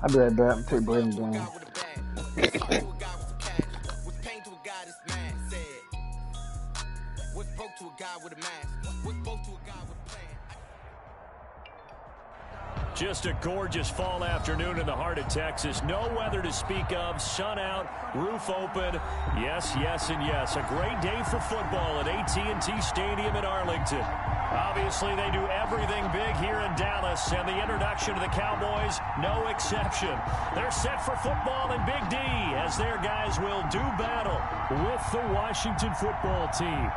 I'll be right back. Take break again. Just a gorgeous fall afternoon in the heart of Texas. No weather to speak of. Sun out, roof open. Yes, yes, and yes. A great day for football at AT&T Stadium in Arlington. Obviously, they do everything big here in Dallas, and the introduction to the Cowboys, no exception. They're set for football in Big D as their guys will do battle with the Washington football team.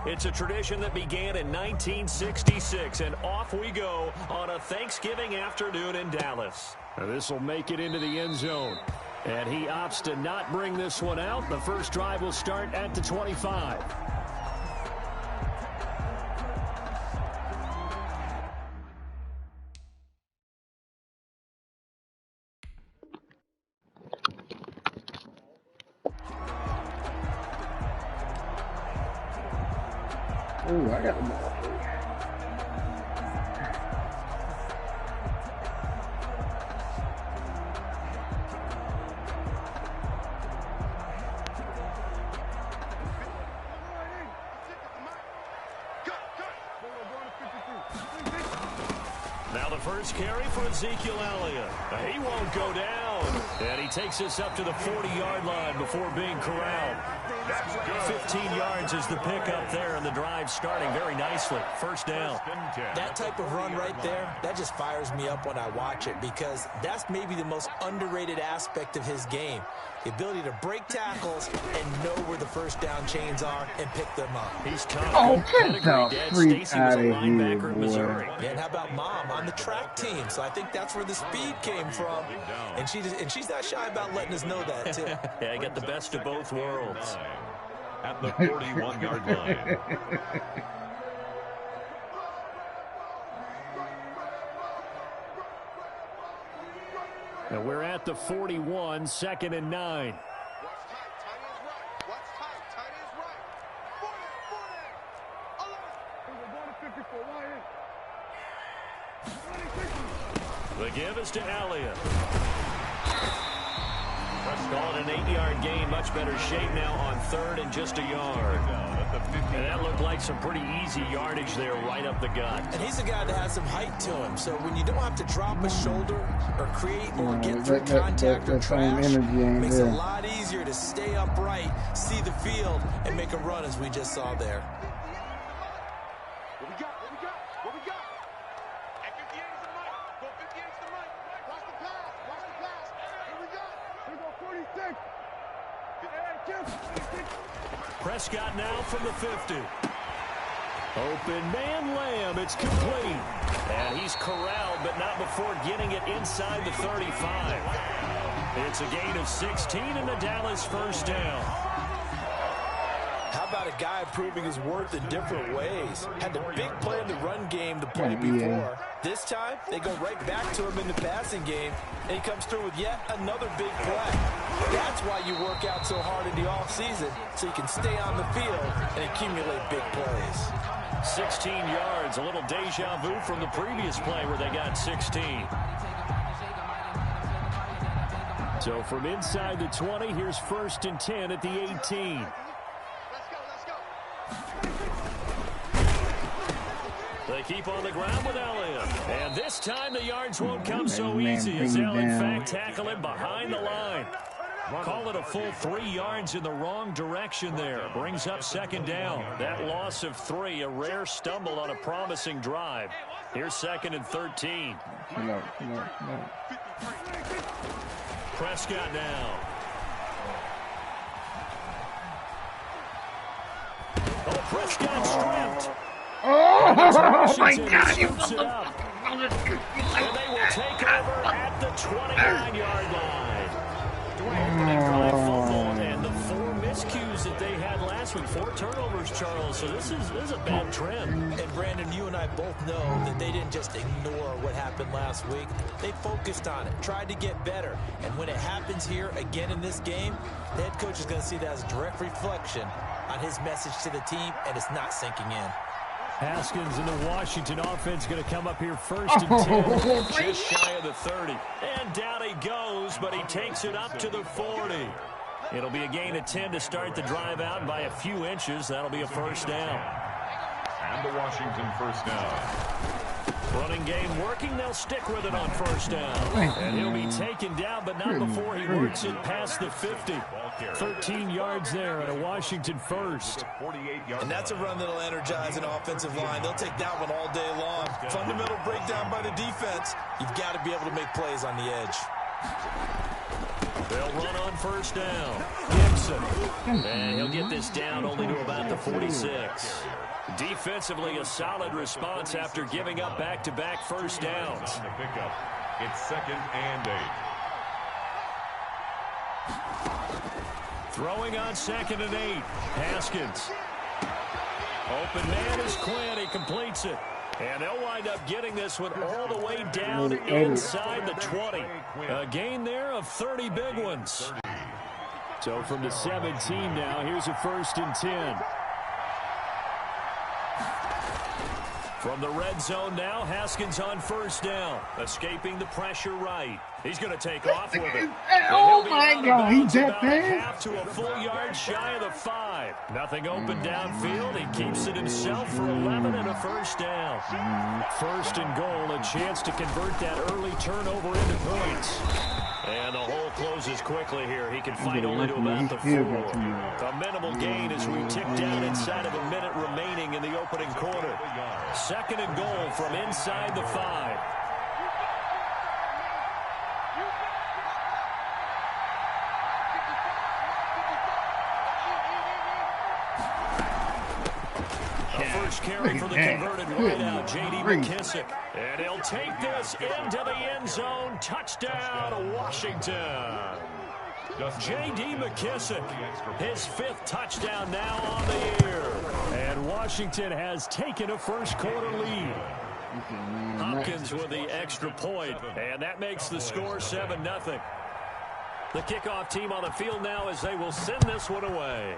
It's a tradition that began in 1966, and off we go on a Thanksgiving afternoon in Dallas. This will make it into the end zone, and he opts to not bring this one out. The first drive will start at the 25. Ooh, I got the ball. Now the first carry for Ezekiel Elliott. He won't go down. And he takes us up to the 40-yard line before being corralled. 15 yards is the pickup there, and the drive starting very nicely. First down. That type of run right there, that just fires me up when I watch it, because that's maybe the most underrated aspect of his game. The ability to break tackles and know where the first down chains are and pick them up. He's tough. Oh, get the freak out of here, boy. And how about Mom on the track team? So I think that's where the speed came from. And she's not shy about letting us know that, too. Yeah, I got the best of both worlds. At the 41-yard line. And we're at the 41, 2nd and 9. The give is to Elliott. Call it an 8-yard gain. Much better shape now on 3rd and just a yard. And that looked like some pretty easy yardage there right up the gut. And he's a guy that has some height to him. So when you don't have to drop a shoulder or create or get through contact or trash, it makes it a lot easier to stay upright, see the field, and make a run as we just saw there. What we got? What we got? What we got? At 58 is the mic. Go 58 is the mic. Watch the pass. Watch the pass. Here we go. Here we go. 46. Prescott now from the 50. Open man Lamb. It's complete. And he's corralled, but not before getting it inside the 35. It's a gain of 16 and the Dallas first down. How about about a guy proving his worth in different ways. Had the big play in the run game to play before. This time, they go right back to him in the passing game, and he comes through with yet another big play. That's why you work out so hard in the offseason, so you can stay on the field and accumulate big plays. 16 yards, a little deja vu from the previous play where they got 16. So from inside the 20, here's 1st and 10 at the 18. Let's go. They keep on the ground with Elliott. And this time the yards won't come so easy as they'll in fact tackle him behind the line. Call it a full 3 yards in the wrong direction there. Brings up 2nd down. That loss of 3, a rare stumble on a promising drive. Here's 2nd and 13. No. Prescott now. Oh, Prescott stripped. Oh my God! You it up. And they will take over at the 29-yard line. Opening drive fumble and the 4 miscues that they had last week. 4 turnovers, Charles. So this is a bad trend. And Brandon, you and I both know that they didn't just ignore what happened last week. They focused on it, tried to get better. And when it happens here again in this game, the head coach is going to see that as a direct reflection on his message to the team, and it's not sinking in. Haskins and the Washington offense going to come up here 1st and 10, just shy of the 30. And down he goes, but he takes it up to the 40. It'll be a gain of 10 to start the drive out by a few inches. That'll be a 1st down. And the Washington 1st down. Running game working. They'll stick with it on 1st down. And he'll be taken down, but not before he works it past the 50. 13 yards there and a Washington 1st. And that's a run that'll energize an offensive line. They'll take that one all day long. Fundamental breakdown by the defense. You've got to be able to make plays on the edge. They'll run on 1st down. Gibson. And he'll get this down only to about the 46. Defensively, a solid response after giving up back-to-back 1st downs. It's 2nd and 8. Throwing on 2nd and 8. Haskins. Open man is Quinn. He completes it. And they'll wind up getting this one all the way down inside the 20. A gain there of 30 big ones. So from the 17 now, here's a 1st and 10. From the red zone now, Haskins on 1st down. Escaping the pressure right. He's going to take off with it. Oh my God, he's that bad. Half to a full yard shy of the 5. Nothing open downfield. He keeps it himself for 11 and a 1st down. 1st and goal, a chance to convert that early turnover into points. And the hole closes quickly here. He can fight only to about the 4. A minimal gain as we tick down inside of a minute remaining in the opening quarter. 2nd and goal from inside the 5. First carry for the converted wideout, J.D. McKissick. And he'll take this into the end zone. Touchdown, Washington. J.D. McKissick, his 5th touchdown now on the year. And Washington has taken a first quarter lead. Hopkins with the extra point, and that makes the score 7-0. The kickoff team on the field now as they will send this one away.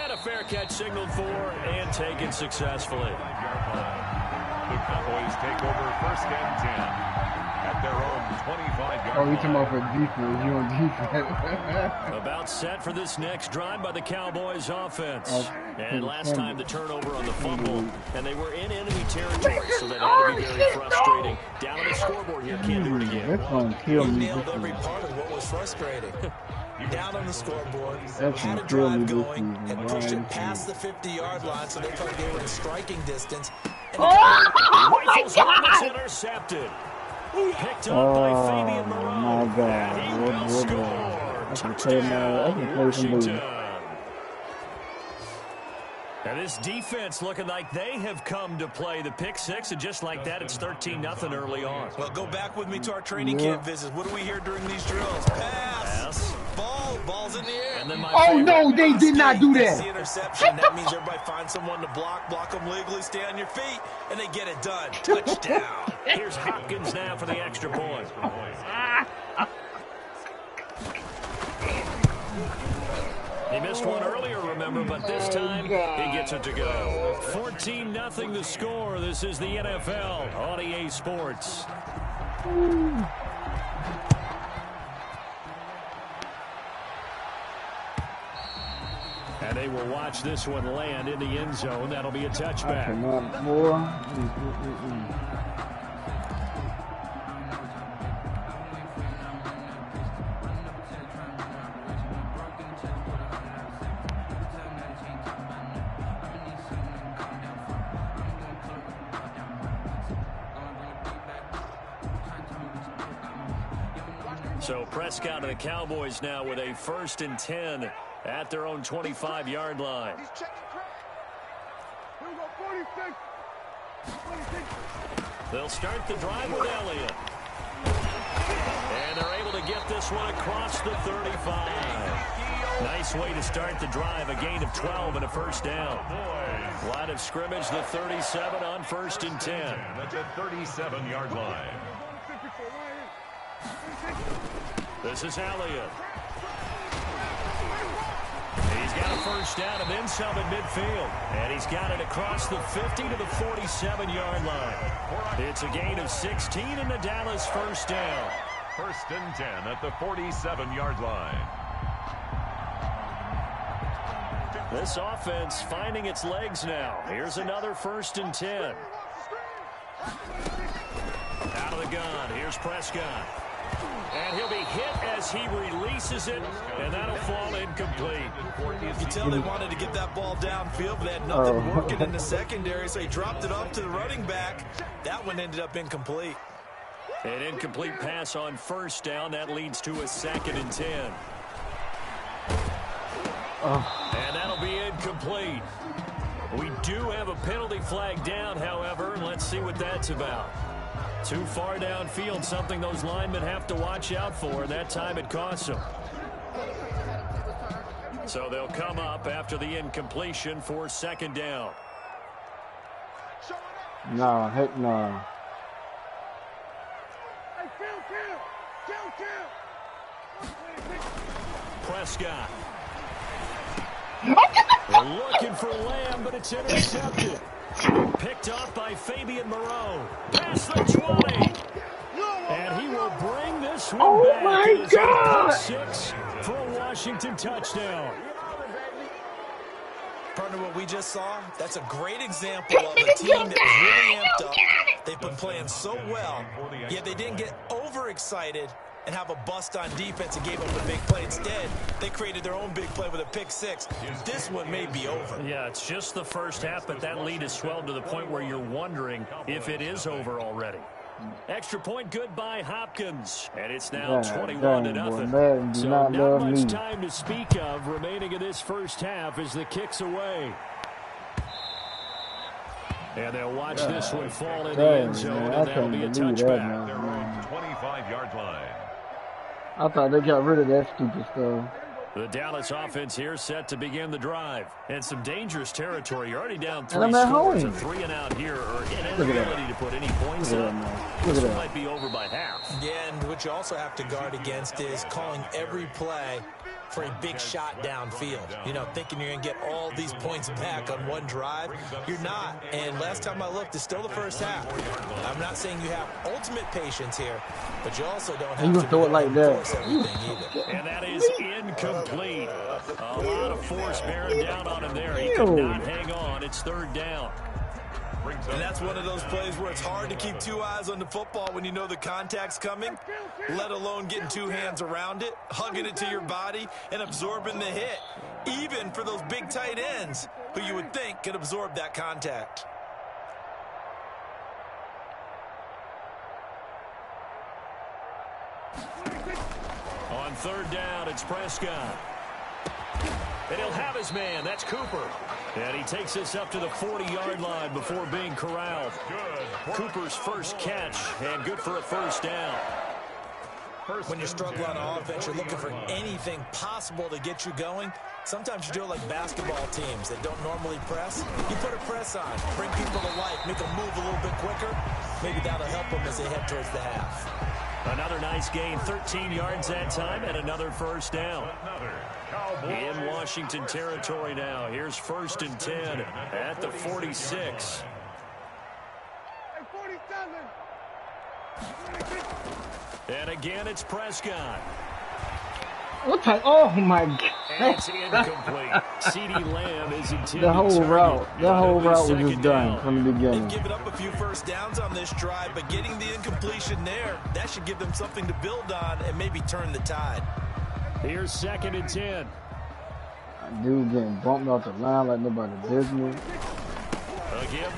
And a fair catch signaled for and taken successfully. The Cowboys take over 1st and 10 at their own 25-yard Oh, you talking line. about for defense? You on defense? About set for this next drive by the Cowboys offense. And last time the turnover on the fumble, and they were in enemy territory, so that had to be very frustrating. Down on the scoreboard here, can't do it again. That's gonna kill You me. nailed every part of what was frustrating. Down on the scoreboard, That's had a gonna kill me drive this going, season. and pushed it past the 50-yard line, so they thought they were in striking distance. And Rifles home, it's intercepted. Picked up by Fabian Oh Moreau. my God! And he will score. I can play now. I can play some Washington. booty. And this defense looking like they have come to play. The pick 6, and just like that, it's 13-0 early on. Well, go back with me to our training camp visits. What do we hear during these drills? Pass. Ball ball's in the air. And then Oh, no, they did not do That's the that. interception. That means everybody finds someone to block them legally, stay on your feet, and they get it done. Touchdown. Here's Hopkins now for the extra point. He missed one earlier, remember, but this time he gets it to go. 14-0 the score. This is the NFL on EA Sports. And they will watch this one land in the end zone. That'll be a touchback. So Prescott and the Cowboys now with a 1st and 10 at their own 25-yard line. He's checking Craig. Here we go, 46. 46. They'll start the drive with Elliott. And they're able to get this one across the 35. Nice way to start the drive. A gain of 12 and a 1st down. Line of scrimmage, the 37 on 1st and 10. At the 37-yard line. This is Elliott. He's got a 1st down and then some at midfield. And he's got it across the 50 to the 47-yard line. It's a gain of 16 and the Dallas 1st down. 1st and 10 at the 47-yard line. This offense finding its legs now. Here's another 1st and 10. Out of the gun. Here's Prescott. And he'll be hit as he releases it, and that'll fall incomplete. You can tell they wanted to get that ball downfield, but they had nothing working in the secondary, so he dropped it off to the running back. That one ended up incomplete. An incomplete pass on 1st down. That leads to a 2nd and 10. And that'll be incomplete. We do have a penalty flag down, however, and let's see what that's about. Too far downfield, something those linemen have to watch out for, and that time it costs them. So they'll come up after the incompletion for 2nd down. No, heck no. Prescott. They're looking for Lamb, but it's intercepted. Picked off by Fabian Moreau. Past the 20. And he will bring this one back. My God! 6 for a Washington touchdown. Partner, what we just saw, that's a great example of a team that was really amped up. They've been playing so well, yet they didn't get overexcited and have a bust on defense and gave up a big play. Instead, they created their own big play with a pick 6. This one may be over. Yeah, it's just the 1st half, but that lead has swelled to the point where you're wondering if it is over already. Extra point good by Hopkins, and it's now 21-0. So not much time to speak of remaining in this 1st half as the kick's away. And they'll watch this one fall in the end zone, and that'll be a touchback. Their own 25-yard line. I thought they got rid of that stupid stuff. The Dallas offense here set to begin the drive. And some dangerous territory. You're already down 3 And I'm at scores. home. A 3-and-out here, or an inability to put any points up. This one might be over by half. Yeah, and what you also have to guard against is calling every play for a big shot downfield. You know, thinking you're going to get all these points back on one drive. You're not. And last time I looked, it's still the 1st half. I'm not saying you have ultimate patience here, but you also don't have to throw it like that. Everything either. And that is incomplete. A lot of force bearing down on him there. He could not hang on. It's 3rd down. And that's one of those plays where it's hard to keep 2 eyes on the football when you know the contact's coming, let alone getting 2 hands around it, hugging it to your body, and absorbing the hit, even for those big tight ends who you would think could absorb that contact. On 3rd down, it's Prescott. And he'll have his man. That's Cooper. And he takes this up to the 40-yard line before being corralled. Cooper's first catch, and good for a 1st down. When you're struggling on offense, you're looking for anything possible to get you going. Sometimes you do it like basketball teams that don't normally press. You put a press on, bring people to life, make them move a little bit quicker. Maybe that'll help them as they head towards the half. Another nice gain, 13 yards that time, and another first down. In Washington territory now. Here's 1st and 10 at the 46. And again, it's Prescott. What time? Oh my God! It's incomplete. CeeDee Lamb is intended. The whole route was just done from the beginning. They've given up a few first downs on this drive, but getting the incompletion there, that should give them something to build on and maybe turn the tide. Here's 2nd and 10. Dude getting bumped off the line like nobody business.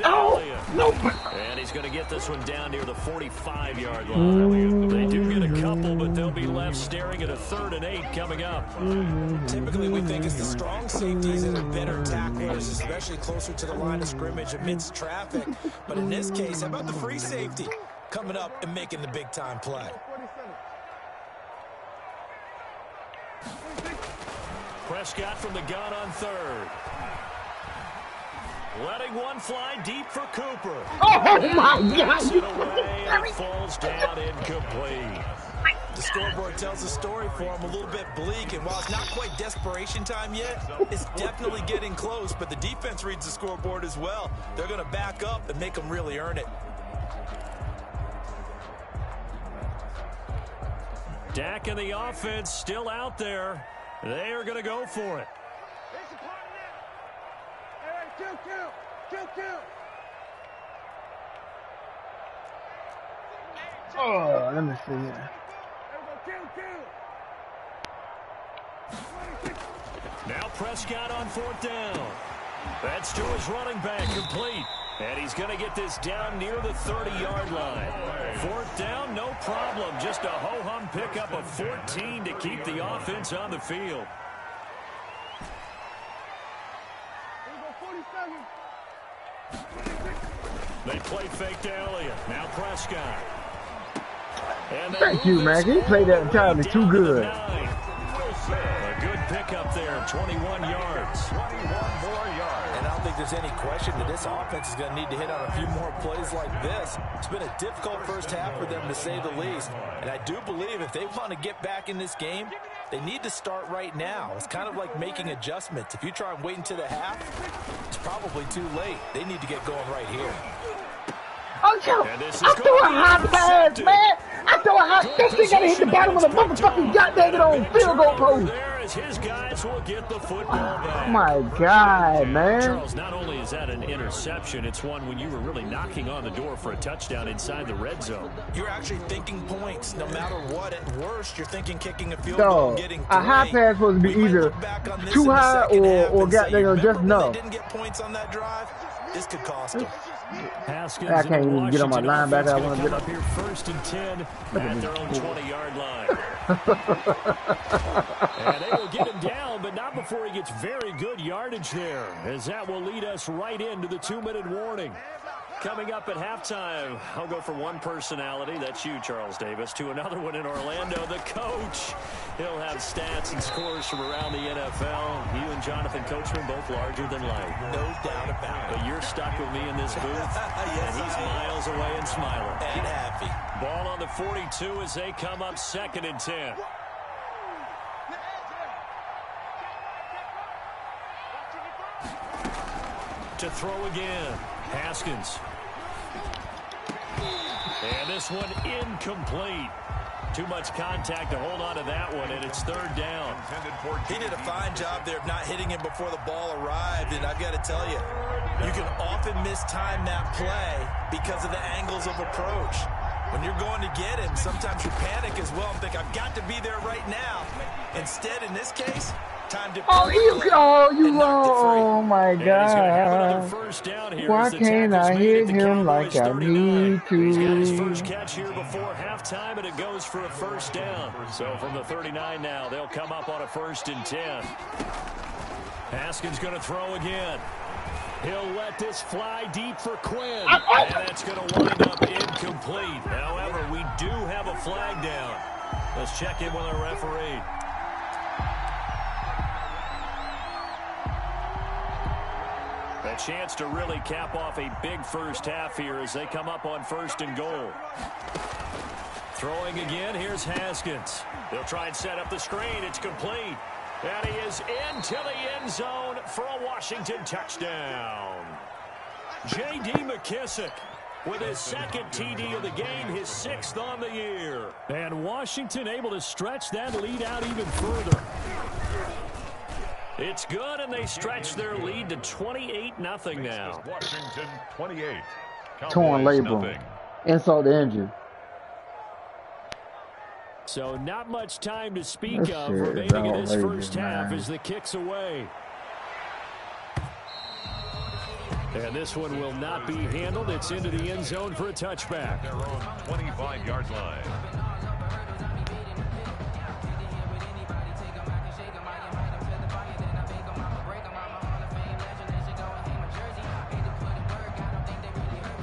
Oh, no. And he's going to get this one down near the 45-yard line. They do get a couple, but they'll be left staring at a 3rd and 8 coming up. Typically, we think it's the strong safeties that are better tacklers, especially closer to the line of scrimmage amidst traffic. But in this case, how about the free safety coming up and making the big-time play? Prescott from the gun on 3rd. Letting one fly deep for Cooper. Oh my God! It away and it falls down incomplete. The scoreboard tells the story for him, a little bit bleak, and while it's not quite desperation time yet, it's definitely getting close, but the defense reads the scoreboard as well. They're going to back up and make them really earn it. Dak and the offense still out there. They are going to go for it. Oh, let me see here. Now Prescott on 4th down. That's to his running back, complete. And he's going to get this down near the 30-yard line. 4th down, no problem. Just a ho-hum pickup of 14 to keep the offense on the field. They play fake to Elliott. Now Prescott. Thank you, man. He played that entirely too good. A good pickup there, 21 yards. 21 more yards. And I don't think there's any question that this offense is going to need to hit on a few more plays like this. It's been a difficult first half for them, to say the least. And I do believe if they want to get back in this game, they need to start right now. It's kind of like making adjustments. If you try and wait until the half, it's probably too late. They need to get going right here. Oh, yo, I threw a hot pass, man. I threw a hot pass. They got to hit the bottom of the motherfucking goddamn on field goal post. There as his guys will get the football back. Oh, my God, man. Charles, not only is that an interception, it's one when you were really knocking on the door for a touchdown inside the red zone. You're actually thinking points no matter what. At worst, you're thinking kicking a field goal and getting a high pass supposed to be either too high or goddamn just enough. They didn't get points on that drive. This could cost them. Haskins I can't even get on my linebacker. I want to get up here 1st and 10 at their own 20-yard line. And they will get him down, but not before he gets very good yardage there, as that will lead us right into the 2-minute warning. Coming up at halftime, I'll go from one personality, that's you, Charles Davis, to another one in Orlando, the coach. He'll have stats and scores from around the NFL. You and Jonathan Coachman both larger than life. No doubt about it. But you're stuck with me in this booth, yes, and he's miles away and smiling. And happy. Ball on the 42 as they come up 2nd and 10. To throw again, Haskins. And this one incomplete. Too much contact to hold on to that one, and it's 3rd down. He did a fine job there of not hitting him before the ball arrived, and I've got to tell you, you can often mistime that play because of the angles of approach. When you're going to get him, sometimes you panic as well and think, I've got to be there right now. Instead, in this case, time to oh my God. Why can't I hit him like I need to? He's got his first catch here before halftime, and it goes for a 1st down. So from the 39 now, they'll come up on a 1st and 10. Haskins going to throw again. He'll let this fly deep for Quinn. And that's going to wind up incomplete. However, we do have a flag down. Let's check in with our referee. A chance to really cap off a big first half here as they come up on 1st and goal. Throwing again, here's Haskins. They'll try and set up the screen. It's complete. And he is into the end zone for a Washington touchdown. J.D. McKissick with his 2nd TD of the game, his 6th on the year. And Washington able to stretch that lead out even further. It's good, and they stretch their lead to 28-0 now. Washington 28. Torn labrum. Insult to injury. So not much time to speak This of shit is remaining in this outrageous, first half man. as the kick's away. And this one will not be handled. It's into the end zone for a touchback. Their own 25-yard line.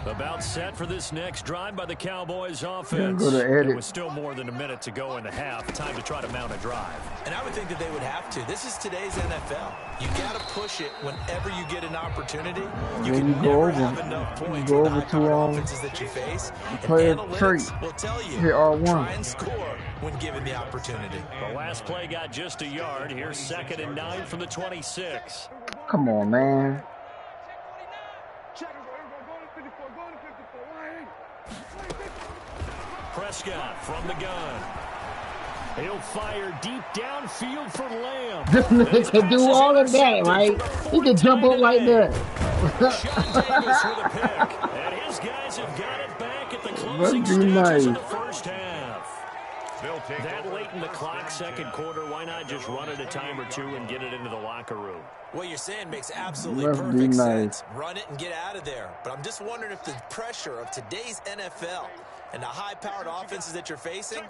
About set for this next drive by the Cowboys offense. Go to edit. It was still more than a minute to go in the half. Time to try to mount a drive. And I would think that they would have to. This is today's NFL. You got to push it whenever you get an opportunity. You Then can you go never over. have enough points You go with the over to, high-powered offenses that you face. And player analytics trait. will tell you, Hit R1. try and score when given the opportunity. The last play got just a yard. Here's 2nd and 9 from the 26. Come on, man. Prescott from the gun. He'll fire deep downfield for Lamb. This nigga can do all of that, right? He can jump up like that. Sean Davis with a pick. And his guys have got it back at the closing Must be stages nice. of the first half. They'll take That late in the clock, 2nd quarter, why not just run it a time or two and get it into the locker room? What you're saying makes absolutely Must be perfect nice. sense. Run it and get out of there. But I'm just wondering if the pressure of today's NFL and the high-powered offenses that you're facing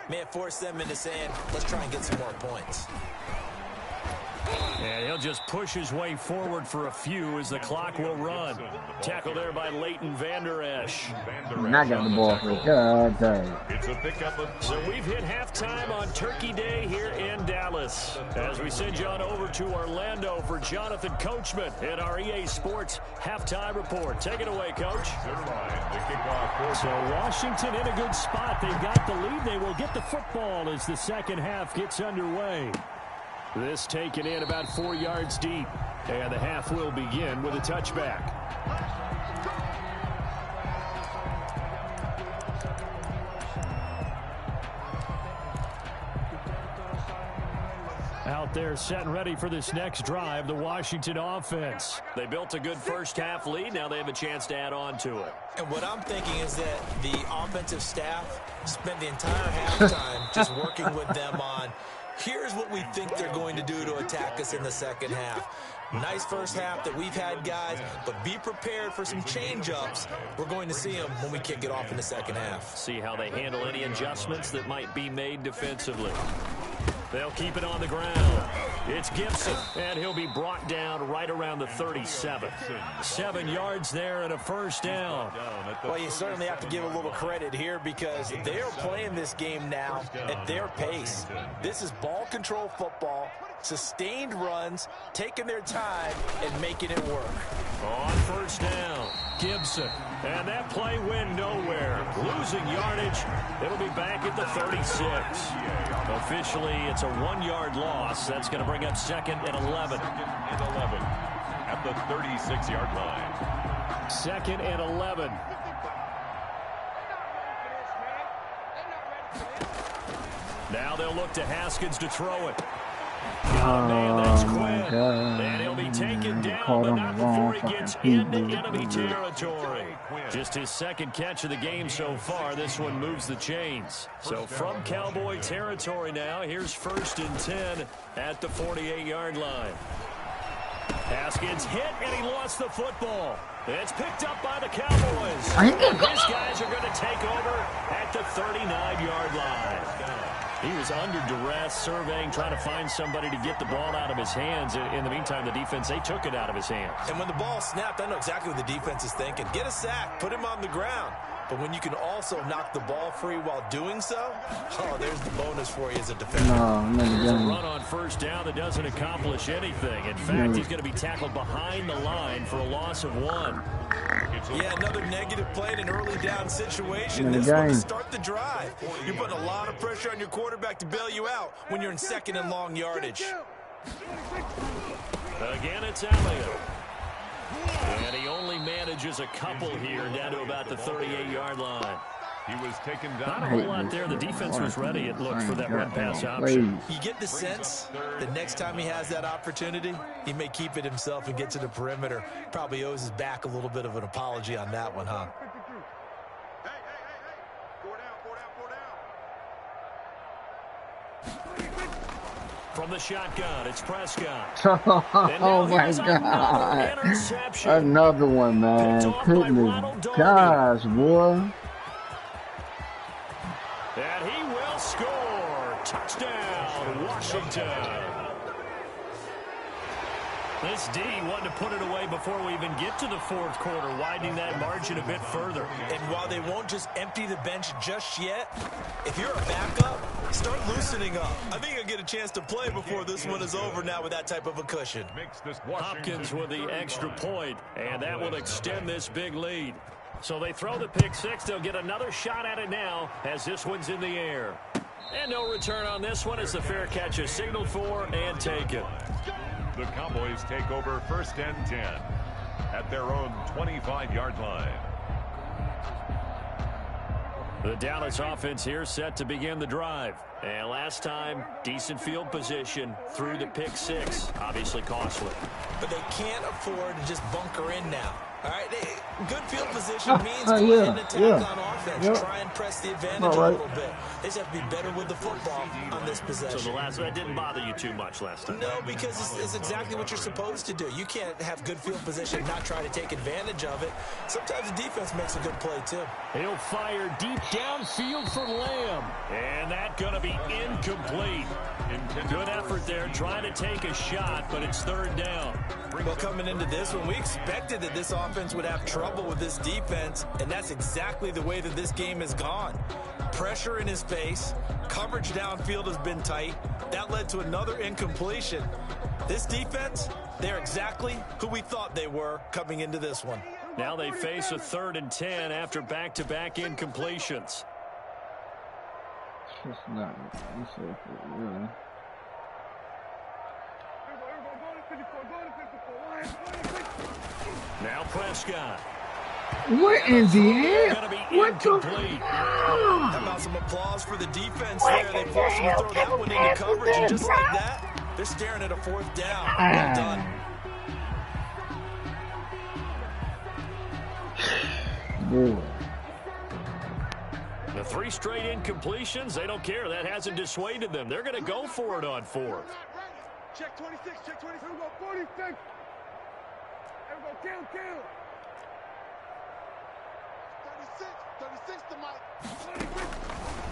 may have forced them into saying, let's try and get some more points. And he'll just push his way forward for a few as the clock will run. Tackle there by Leighton Vander Esch. And I got the ball for it. God dang. It's a pickup of So we've hit halftime on Turkey Day here in Dallas. As we send you on over to Orlando for Jonathan Coachman in our EA Sports halftime report. Take it away, Coach. the kickoff. So Washington in a good spot. They've got the lead. They will get the football as the second half gets underway. This taken in about 4 yards deep. And the half will begin with a touchback. Out there set and ready for this next drive, the Washington offense. They built a good first half lead. Now they have a chance to add on to it. And what I'm thinking is that the offensive staff spent the entire halftime just working with them on, here's what we think they're going to do to attack us in the second half. Nice first half that we've had, guys, but be prepared for some change-ups. We're going to see them when we kick it off in the second half. See how they handle any adjustments that might be made defensively. They'll keep it on the ground. It's Gibson, and he'll be brought down right around the 37. 7 yards there and a first down. Well, you certainly have to give a little credit here because they are playing this game now at their pace. This is ball control football, sustained runs, taking their time and making it work. On first down, Gibson. And that play went nowhere. Losing yardage. It'll be back at the 36. Officially, it's a 1-yard loss. That's going to bring up 2nd and 11. 2nd and 11 at the 36-yard line. 2nd and 11. Now they'll look to Haskins to throw it. Oh, That's my Quinn. God. And he'll be taken down, Caught but on not the wrong before he gets fucking into feet. enemy territory. Just his 2nd catch of the game so far. This one moves the chains. So from Cowboy territory now, here's 1st and 10 at the 48-yard line. Haskins hit, and he lost the football. It's picked up by the Cowboys. And these guys are going to take over at the 39-yard line. He was under duress, surveying, trying to find somebody to get the ball out of his hands. In the meantime, the defense, they took it out of his hands. And when the ball snapped, I know exactly what the defense is thinking. Get a sack, put him on the ground. But when you can also knock the ball free while doing so, oh, there's the bonus for you as a defender. There's a run on first down that doesn't accomplish anything. In fact, he's going to be tackled behind the line for a loss of 1. Yeah, another negative play in an early down situation. This one to start the drive. You're putting a lot of pressure on your quarterback to bail you out when you're in second and long yardage. Again, it's Elliott. And he only manages a couple here down to about the 38-yard line. He was taken down. Not a whole lot there. The defense was ready, it looked, for that run-pass option. You get the sense the next time he has that opportunity, he may keep it himself and get to the perimeter. Probably owes his back a little bit of an apology on that one, huh? Hey. 4 down. From the shotgun, it's Prescott. Oh my God. Another one, man. Goodness gosh, boy. And he will score. Touchdown, Washington. This D wanted to put it away before we even get to the fourth quarter, widening that margin a bit further. And while they won't just empty the bench just yet, if you're a backup, start loosening up. I think you'll get a chance to play before this one is over now with that type of a cushion. Hopkins with the extra point, and that will extend this big lead. So they throw the pick six. They'll get another shot at it now as this one's in the air. And no return on this one as the fair catch is signaled for and taken. The Cowboys take over 1st and 10 at their own 25-yard line. The Dallas offense here set to begin the drive. And last time, decent field position through the pick six. Obviously costly. But they can't afford to just bunker in now. All right, good field position means go ahead and attack on offense. Try and press the advantage a little bit. They just have to be better with the football on this possession. So the last that didn't bother you too much last time? No, because it's exactly what you're supposed to do. You can't have good field position and not try to take advantage of it. Sometimes the defense makes a good play, too. He'll fire deep downfield for Lamb. And that's going to be incomplete. Good effort there, trying to take a shot, but it's 3rd down. Well, coming into this one, we expected that this offense would have trouble with this defense, and that's exactly the way that this game has gone. Pressure in his face, coverage downfield has been tight. That led to another incompletion. This defense, they're exactly who we thought they were coming into this one. Now they face a 3rd and 10 after back-to-back incompletions. It's not really. Now Prescott. What in the hell? What the? How about some applause for the defense there? They forced him to throw that one into coverage, and just like that, they're staring at a 4th down. Well done. Boy. The 3 straight incompletions, they don't care. That hasn't dissuaded them. They're going to go for it on 4th. Check 26, check 26. Here we go, 46. Here we go, kill. 36 to Mike.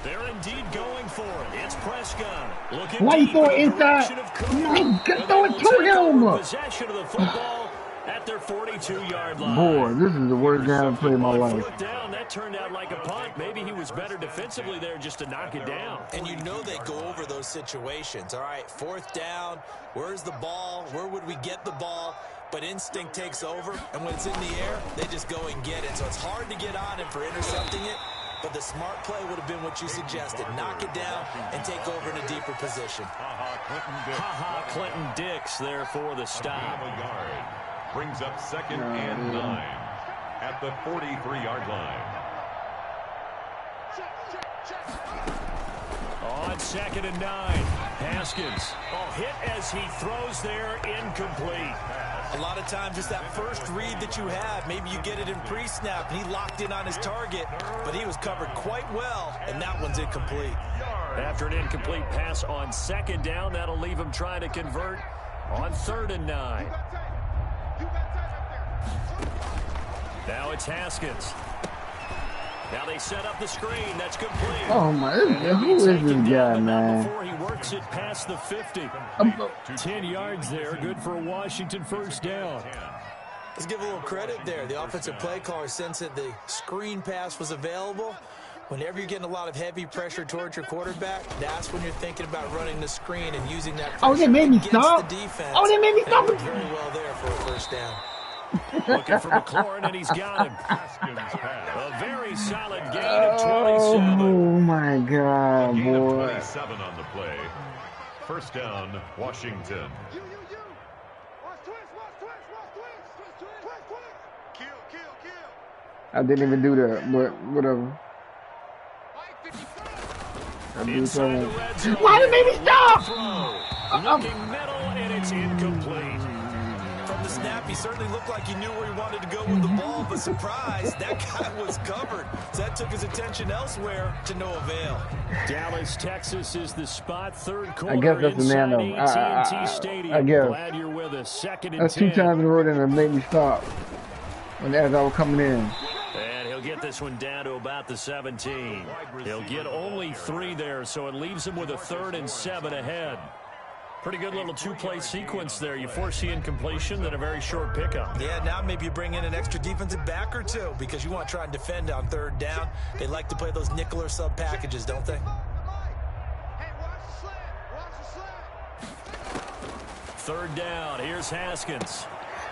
They're indeed going for it. It's Prescott. Looking Why you deep throw in it the inside? direction of Cooper. No, And throw they it will to take him. over possession of the football at their 42-yard line. Boy, this is the worst game I've played in my life. 4th down, that turned out like a punt. Maybe he was better defensively there just to knock it down. And you know they go over those situations. All right, 4th down, where's the ball? Where would we get the ball? But instinct takes over, and when it's in the air, they just go and get it. So it's hard to get on him for intercepting it, but the smart play would have been what you suggested. Knock it down and take over in a deeper position. Clinton Dix there for the stop. Brings up 2nd and 9 at the 43-yard line. On 2nd and 9, Haskins. Hit as he throws there, incomplete. A lot of times it's that first read that you have. Maybe you get it in pre-snap, and he locked in on his target, but he was covered quite well, and that one's incomplete. After an incomplete pass on 2nd down, that'll leave him trying to convert on 3rd and 9. Now it's Haskins. Now they set up the screen. That's complete. Oh my! Who is this guy, man? Before he works it past the 50. 10 yards there, good for a Washington 1st down. Let's give a little credit there. The offensive play caller sensed that the screen pass was available. Whenever you're getting a lot of heavy pressure towards your quarterback, that's when you're thinking about running the screen and using that pressure they made me against stop. the defense. Oh, they made me stop. Very well there for a first down. Looking for McLaurin, and he's got him. A very solid gain of 27. Oh, my God, Gain of boy. 27 on the play. First down, Washington. You. Watch twist. Kill. I didn't even do that, but whatever. I do Inside the something. red zone. Why did they stop? Looking middle, and it's incomplete. From the snap, he certainly looked like he knew where he wanted to go with the ball, but surprise, that guy was covered. So that took his attention elsewhere to no avail. Dallas, Texas is the spot. Third quarter. I guess that's the man, though. AT&T Stadium. I guess. Glad you're with us. Second and That's 10. 2 times in a row that made me stop as I was coming in. And he'll get this one down to about the 17. He'll get only 3 there, so it leaves him with a 3rd and 7 ahead. Pretty good little 2-play sequence there. You force the incompletion, then a very short pickup. Yeah, now maybe you bring in an extra defensive back or 2 because you want to try and defend on 3rd down. They like to play those nickel or sub packages, don't they? Hey, watch the slant. 3rd down. Here's Haskins.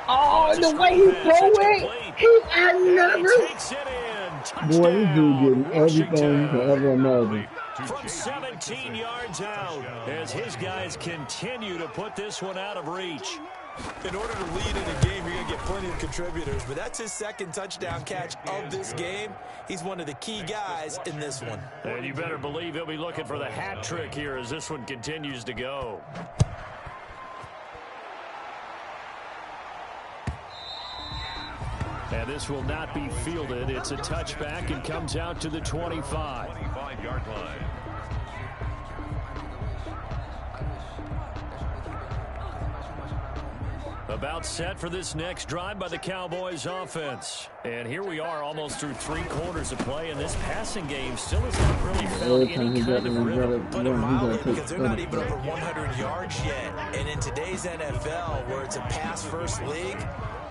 Oh, the way he throw it, I never. Takes it in. Boy, this dude getting everything he Touchdown. can ever imagine. From 17 yards out as his guys continue to put this one out of reach. In order to lead in a game, you're going to get plenty of contributors, but that's his 2nd touchdown catch of this game. He's one of the key guys in this one. And you better believe he'll be looking for the hat trick here as this one continues to go. And this will not be fielded. It's a touchback and comes out to the 25. 25-yard line. About set for this next drive by the Cowboys offense. And here we are almost through 3 quarters of play, and this passing game still has not really found any kind of rhythm. Put it mildly, because they're not even over 100 yards yet. And in today's NFL, where it's a pass-first league,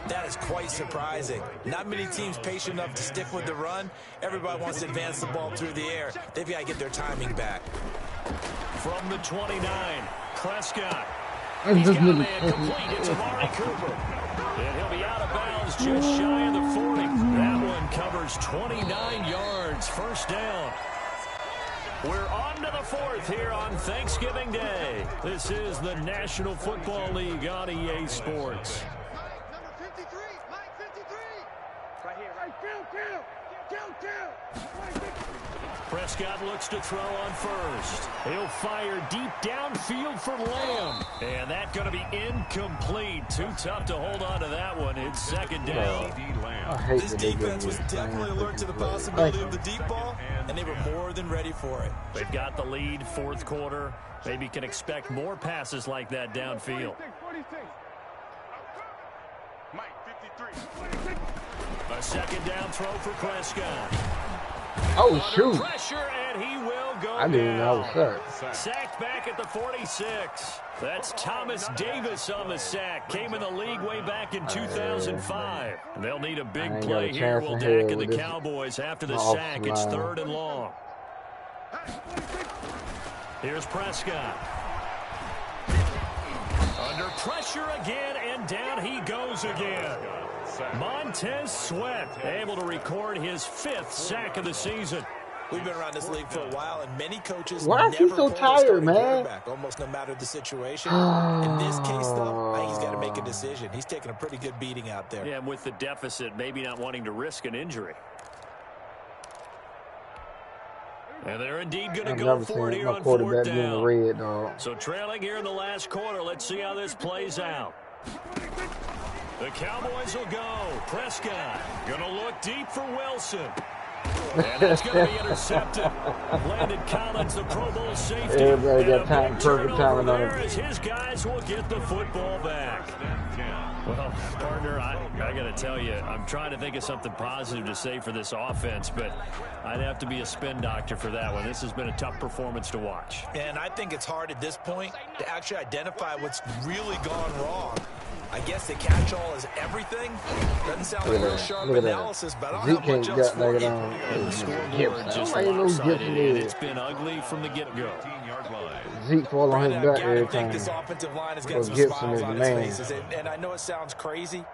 that is quite surprising. Not many teams patient enough to stick with the run. Everybody wants to advance the ball through the air. They've got to get their timing back. From the 29, Prescott. That's He's just got a really man complete. It's Amari Cooper. And he'll be out of bounds just shy of the 40. That one covers 29 yards. First down. We're on to the 4th here on Thanksgiving Day. This is the National Football League on EA Sports. Number 53. Mike 53. Right here. Right. Kill. Prescott looks to throw on first. He'll fire deep downfield for Lamb. And that's going to be incomplete. Too tough to hold on to that one. It's 2nd down. This defense was definitely alert to the possibility of the deep ball, and they were more than ready for it. They've got the lead, 4th quarter. Maybe can expect more passes like that downfield. 46. Mike 53. A 2nd down throw for Prescott. Oh, shoot. Pressure, and he will go I didn't even know I was down. Sacked back at the 46. That's Thomas Davis on the sack. Came in the league way back in 2005. They'll need a big play here. Will Dak and the Cowboys after the sack. It's 3rd and long. Here's Prescott. Under pressure again, and down he goes again. Montez Sweat able to record his 5th sack of the season. We've been around this league for a while, and many coaches Why is he never so pull their tired, starting man? quarterback, almost no matter the situation. In this case, though, I think he's got to make a decision. He's taking a pretty good beating out there. Yeah, and with the deficit, maybe not wanting to risk an injury. And they're indeed going to go for it here on 4th down. Red, dog. So trailing here in the last quarter. Let's see how this plays out. The Cowboys will go. Prescott going to look deep for Wilson. And that's going to be intercepted. Landon Collins, the Pro Bowl safety. Everybody got And time, a big perfect turnover timing on there it. as his guys will get the football back. Well, partner, I got to tell you, I'm trying to think of something positive to say for this offense, but I'd have to be a spin doctor for that one. This has been a tough performance to watch. And I think it's hard at this point to actually identify what's really gone wrong. I guess the catch-all is everything. Doesn't sound like real sharp analysis, but I don't have much else for you. And the scoreboard just lopsided, and it's been ugly from the get-go. Zeke fall on his back every time. This offensive line has got some smiles on its faces, and I know it sounds crazy,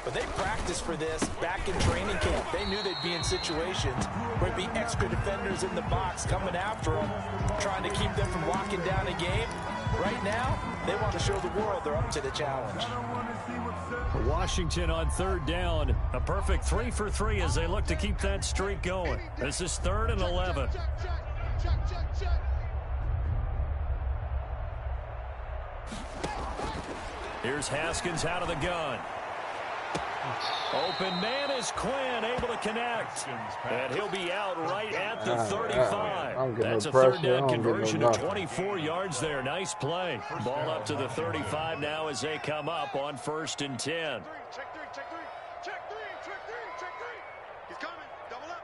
but they practiced for this back in training camp. They knew they'd be in situations where there'd be extra defenders in the box coming after them, trying to keep them from locking down a game. Right now, they want to show the world they're up to the challenge. Washington on third down. A perfect 3 for 3 as they look to keep that streak going. This is 3rd and 11. Here's Haskins out of the gun. Open man is Quinn, able to connect. And he'll be out right at the 35. That's a third down conversion of 24 yards there. Nice play. Ball up to the 35 now as they come up on 1st and 10. Check three. He's coming. Double up.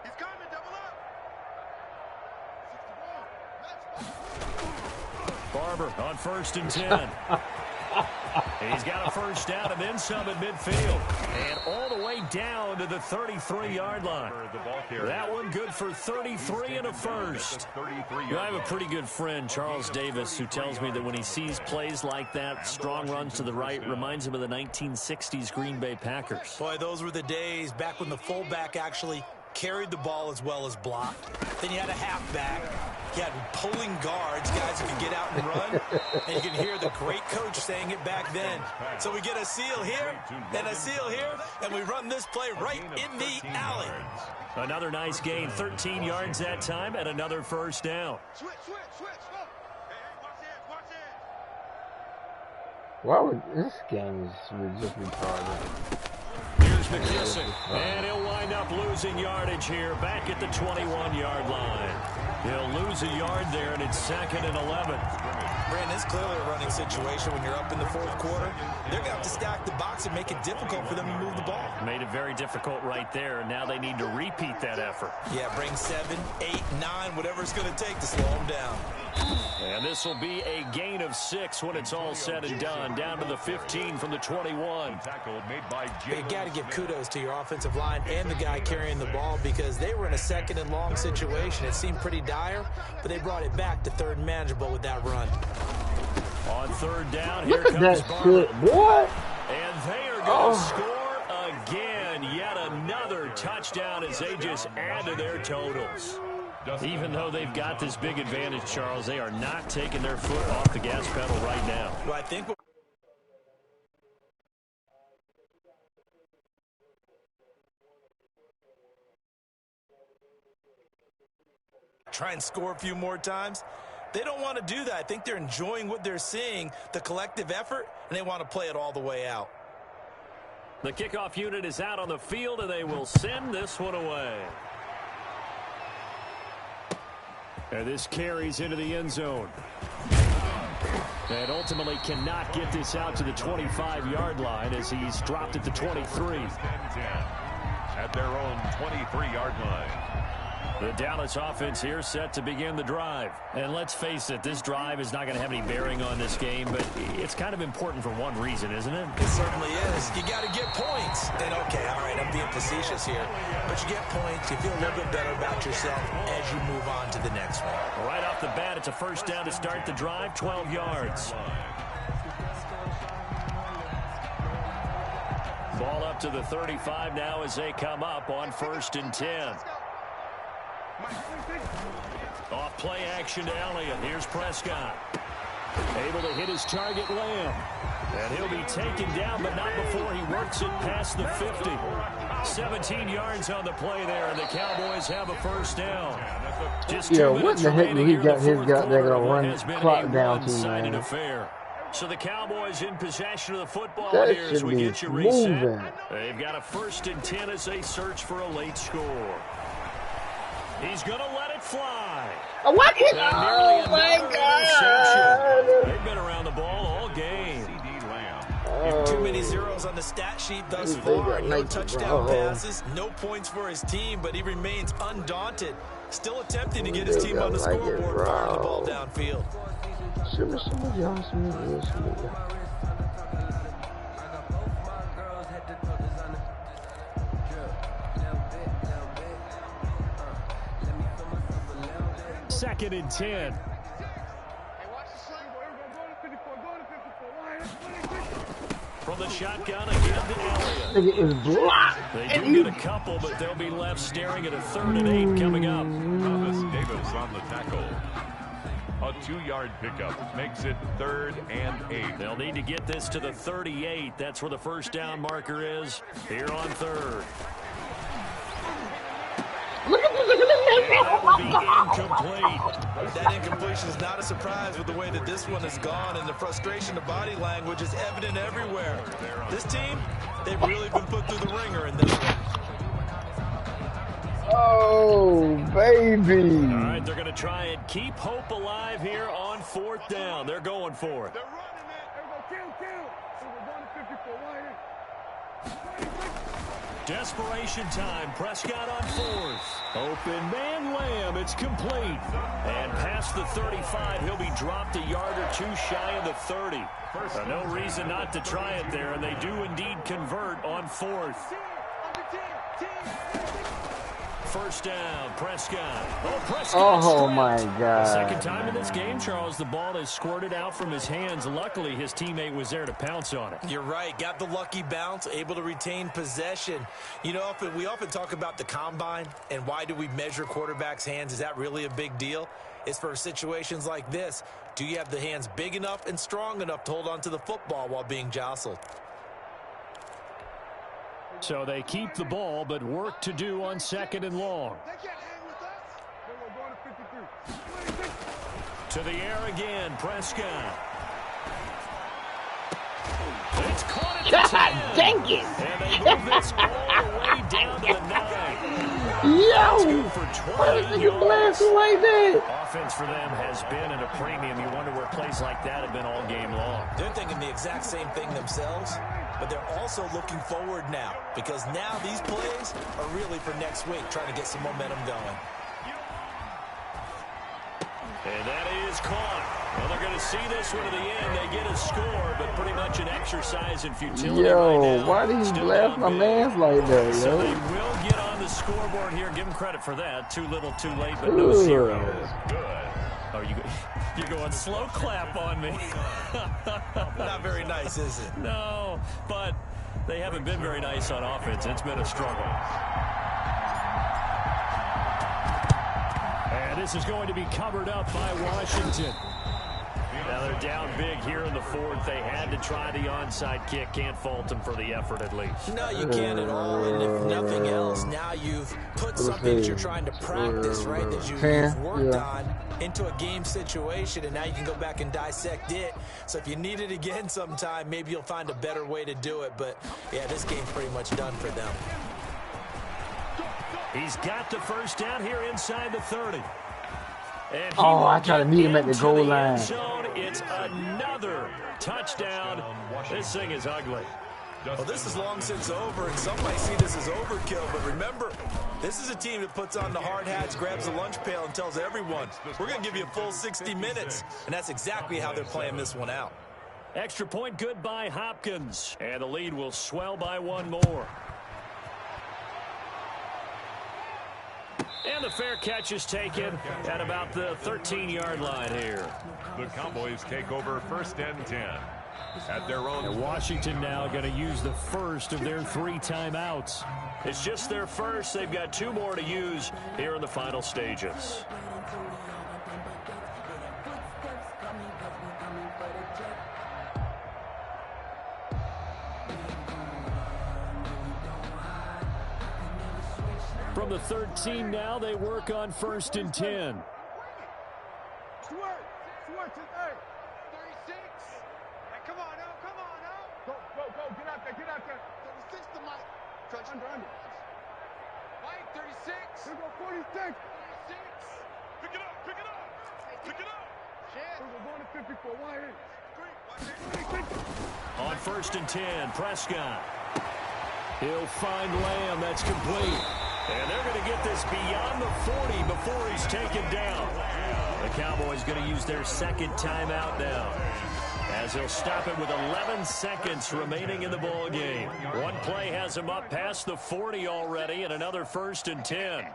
He's coming. Double up. Barber on 1st and 10. He's got a first down and then some at midfield. And all the way down to the 33-yard line. That one good for 33 and a first. I have a pretty good friend, Charles Davis, who tells me that when he sees plays like that, strong runs to the right, reminds him of the 1960s Green Bay Packers. Boy, those were the days back when the fullback actually carried the ball as well as blocked. Then you had a halfback. You had pulling guards, guys who could get out and run. And you can hear the great coach saying it back then. So we get a seal here and a seal here, and we run this play right in the alley. Another nice gain, 13 yards that time, and another first down. Switch. Hey, watch it. Why would this game is just retarded? Here's McKissick, and he'll wind up losing yardage here, back at the 21-yard line. He'll lose a yard there, and it's 2nd and 11. Brandon, it's clearly a running situation when you're up in the 4th quarter. They're going to have to stack the box and make it difficult for them to move the ball. Made it very difficult right there, and now they need to repeat that effort. Yeah, bring 7, 8, 9, whatever it's going to take to slow them down. And this will be a gain of 6 when it's all said and done, down to the 15 from the 21. You got to give kudos to your offensive line and the guy carrying the ball because they were in a 2nd and long situation. It seemed pretty dire, but they brought it back to 3rd and manageable with that run. On 3rd down, here Look at comes that Barber. shit, boy. And they are going to score again. Yet another touchdown as they just add to their totals. Even though they've got this big advantage, Charles, they are not taking their foot off the gas pedal right now. Well, I think try and score a few more times. They don't want to do that. I think they're enjoying what they're seeing, the collective effort, and they want to play it all the way out. The kickoff unit is out on the field, and they will send this one away. And this carries into the end zone. And ultimately cannot get this out to the 25-yard line as he's dropped at the 23. At their own 23-yard line. The Dallas offense here set to begin the drive. And let's face it, this drive is not going to have any bearing on this game, but it's kind of important for one reason, isn't it? It certainly is. You got to get points. And okay, all right, I'm being facetious here. But you get points, you feel a little bit better about yourself as you move on to the next one. Right off the bat, it's a first down to start the drive, 12 yards. Ball up to the 35 now as they come up on 1st and 10. Off play action to Elliott. Here's Prescott. Able to hit his target, Lamb. And he'll be taken down, but not before he works it past the 50. 17 yards on the play there, and the Cowboys have a first down. Just 2 what the heck did he got his goddamn run clock down to, man? Affair. So the Cowboys in possession of the football That here as we should get you be reset. moving. They've got a 1st and 10 as they search for a late score. He's going to let it fly. What? Oh, my God. They've been around the ball all game. Too many zeros on the stat sheet thus far. No touchdown passes, no points for his team, but he remains undaunted. Still attempting to get his team on the scoreboard, firing the ball downfield. 2nd and 10. From the shotgun again to Elliott. Nigga is blocked. They do get a couple, but they'll be left staring at a 3rd and 8 coming up. Thomas Davis on the tackle. A 2-yard pickup makes it 3rd and 8. They'll need to get this to the 38. That's where the first down marker is here on 3rd. Look at this. Look at this. That will be incomplete. That incompletion is not a surprise with the way that this one has gone, and the frustration of body language is evident everywhere. This team, they've really been put through the ringer in this one. Oh, baby. All right, they're going to try and keep hope alive here on 4th down. They're going for it. They're running it. They're going to kill. We're going to 54 right here. Desperation time. Prescott on 4th. Open man, Lamb. It's complete. And past the 35, he'll be dropped a yard or 2 shy of the 30. No reason not to try it there, and they do indeed convert on 4th. First down, Prescott. Prescott. Oh, my God. Second time in this game, Charles, the ball has squirted out from his hands. Luckily, his teammate was there to pounce on it. You're right. Got the lucky bounce, able to retain possession. You know, we often talk about the combine and why do we measure quarterbacks' hands. Is that really a big deal? It's for situations like this. Do you have the hands big enough and strong enough to hold on to the football while being jostled? So they keep the ball, but work to do on 2nd and long. They can't hang with us. We're going to 53. To the air again, Prescott. It's caught at the 10. God dang it. And they move this all the way down to the 9. Yo. For Why is 20 nigga blasting like that? Offense for them has been at a premium. You wonder where plays like that have been all game long. They're thinking the exact same thing themselves, but they're also looking forward now because now these plays are really for next week, trying to get some momentum going. And that is caught. Well, they're going to see this one to the end. They get a score, but pretty much an exercise in futility right now. Why did he Still blast my down mans like that, So yo? they will get on the scoreboard here. Give them credit for that. Too little, too late, but no zero. Oh, you're going slow clap on me. Not very nice, is it? No, but they haven't been very nice on offense. It's been a struggle. And this is going to be covered up by Washington. Now they're down big here in the 4th. They had to try the onside kick. Can't fault them for the effort at least. No, you can't at all. And if nothing else, now you've put something that you're trying to practice, right, that you've worked on into a game situation, and now you can go back and dissect it. So if you need it again sometime, maybe you'll find a better way to do it. But, yeah, this game's pretty much done for them. He's got the first down here inside the 30. And I try to meet him at the goal line. It's another touchdown. This thing is ugly. Well, this is long since over, and some might see this as overkill. But remember, this is a team that puts on the hard hats, grabs the lunch pail, and tells everyone, we're going to give you a full 60 minutes. And that's exactly how they're playing this one out. Extra point good by Hopkins. And the lead will swell by one more. And the fair catch is taken at about the 13-yard line here. The Cowboys take over 1st and 10 at their own. And Washington now going to use the first of their 3 timeouts. It's just their first. They've got 2 more to use here in the final stages. From the 13 now, they work on 1st and 10. Switch it, hey. 36. Hey, come on now, come on now. Go, get out there. 36 to Mike. Under. Mike, 36. Here go 46. 36. Pick it up. Shit. We're going to 54. Why here? On 1st and 10, Prescott. He'll find Lamb. That's complete. And they're going to get this beyond the 40 before he's taken down. The Cowboys going to use their 2nd timeout now, as they'll stop it with 11 seconds remaining in the ball game. One play has him up past the 40 already, and another 1st and 10.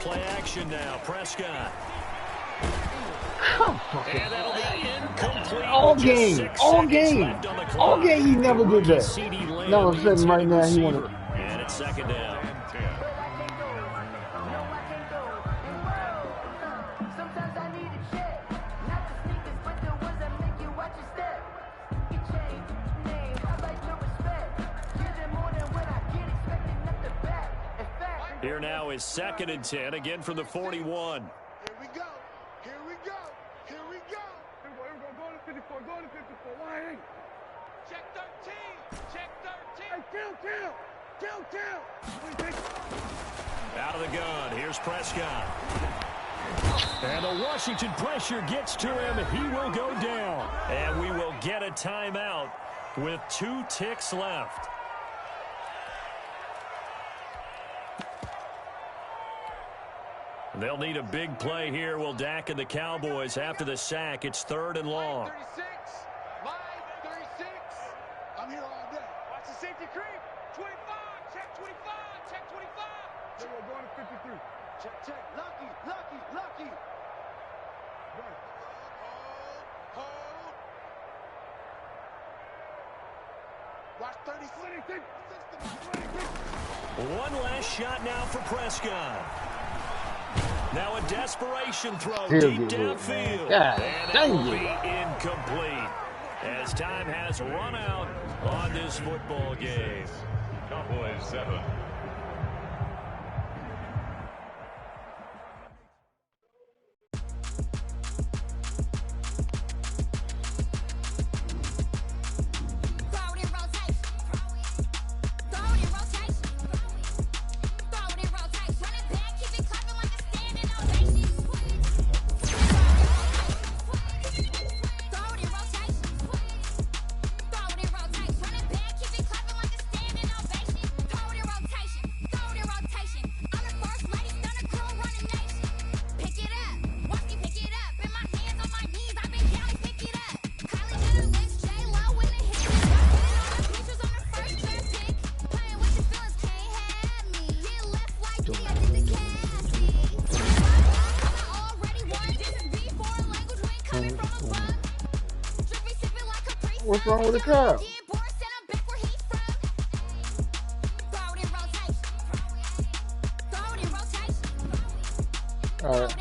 Play action now. Prescott. And that'll be incomplete. All game. All game he never did that. No, I'm saying right now he wanted. And it's second down. Here now is 2nd and 10, again from the 41. Here we go. Here we go. Here we go. Here we go. Go to 54. Go to 54. Why ain't? Check 13. Check 13. Hey, kill. Out of the gun. Here's Prescott. And the Washington pressure gets to him. He will go down. And we will get a timeout with 2 ticks left. They'll need a big play here. Will Dak and the Cowboys after the sack. It's 3rd and long. 36. Line 36. I'm here all day. Watch the safety creep. 25. Check 25. Check 25. Check. We're going to 53. Check. Lucky. Hold. Watch 36. One last shot now for Prescott. Now a desperation throw deep downfield. And that will be incomplete as time has run out on this football game. Cowboys 7. What's wrong with the crowd? All right.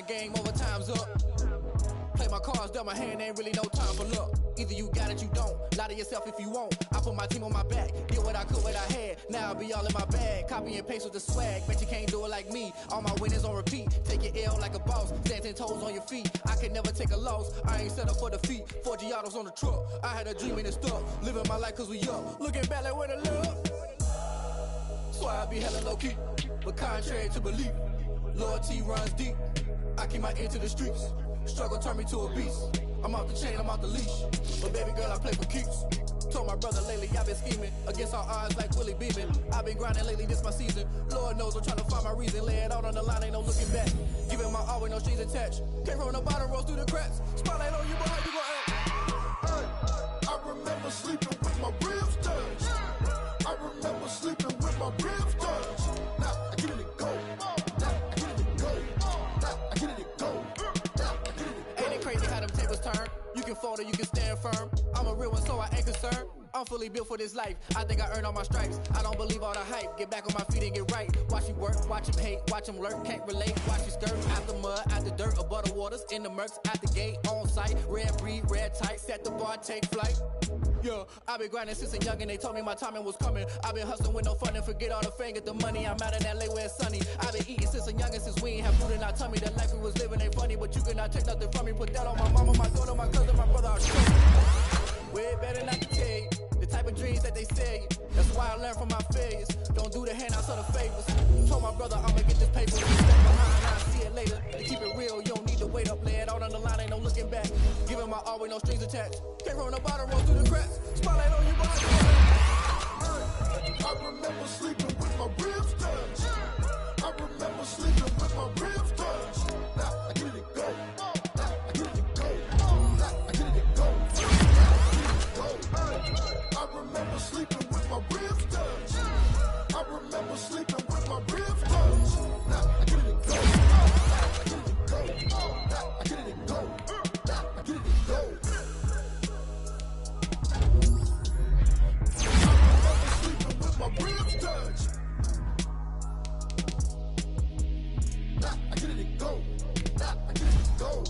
Game over, time's up. Play my cards, dealt my hand, ain't really no time for luck. Either you got it, you don't. Lie to yourself if you won't. I put my team on my back, did what I could, what I had. Now I'll be all in my bag. Copy and paste with the swag. Bet you can't do it like me. All my winners on repeat. Take your L like a boss. Stand 10 toes on your feet. I can never take a loss. I ain't set up for defeat. 4 Giottos on the truck. I had a dream and it stuck. Living my life cause we up. Looking back like where to look. So I be hella low key. But contrary to belief, loyalty runs deep. I keep my ear to the streets. Struggle turned me to a beast. I'm off the chain, I'm off the leash. But baby girl, I play for keeps. Told my brother lately I've been scheming against all odds like Willie Beeman. I've been grinding lately, this my season. Lord knows I'm trying to find my reason. Lay it out on the line, ain't no looking back. Giving my all with no strings attached. Came from the bottom, rose through the cracks. Spotlight on you, boy, how you gon' act? I remember sleeping with my ribs touched. I remember sleeping with my ribs touched. Now I get it to go. Now I get it to go. Now I get it to go. Now I get it to go. Ain't it crazy how them tables turn? You can fold or you can stand firm. I'm a real one, so I ain't concerned. I'm fully built for this life. I think I earned all my stripes. I don't believe all the hype. Get back on my feet and get right. Watch you work, watch him hate, watch him lurk. Can't relate, watch you skirt. Out the mud, out the dirt, above the waters, in the murks, out the gate, on site. Red breed, red tight, set the bar, take flight. Yeah, I've been grinding since a youngin'. They told me my timing was coming. I've been hustling with no fun and forget all the fame, get the money. I'm out in LA where it's sunny. I've been eating since a youngin', since we ain't have food in our tummy. The life we was living ain't funny, but you cannot take nothing from me. Put that on my mama, my daughter, my cousin, my brother. I'll show you. Way better not to tell you the type of dreams that they sell you. That's why I learned from my failures. Don't do the handouts or the favors. Told my brother I'ma get this paper. Step behind, I'll see it later. To keep it real, you don't need to wait up. Lay it out on the line, ain't no looking back. Giving my all with no strings attached. Came from the bottom, rose through the cracks. Spotlight on you, boy. I remember sleeping with my ribs touched. I remember sleeping with my ribs touched. Now I get it to go. Now I get it to go. Now I get it to go. I remember sleeping with my ribs touched. I remember sleeping with my ribs touched. Now I get it to go. Now I get it to go. Now I get it to go. Now I get it to go. I remember sleeping with my ribs touched. Now I get it to go. Now I get it to go.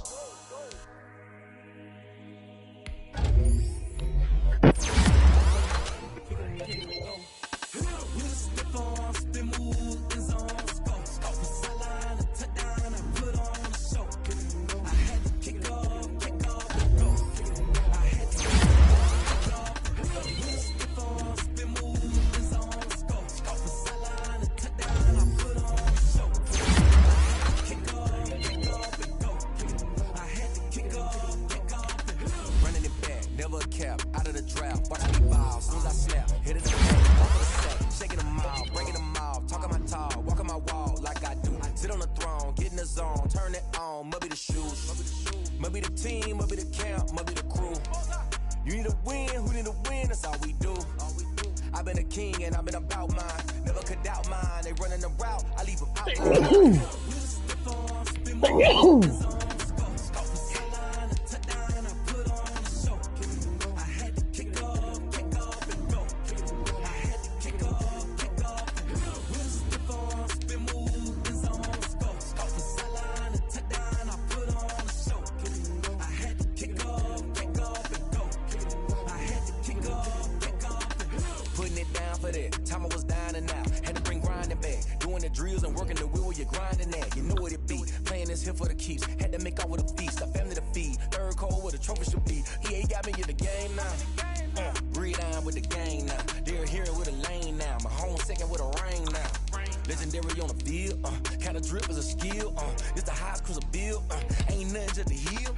Drip is a skill, it's the highest cruise a bill, ain't nothing just to heal.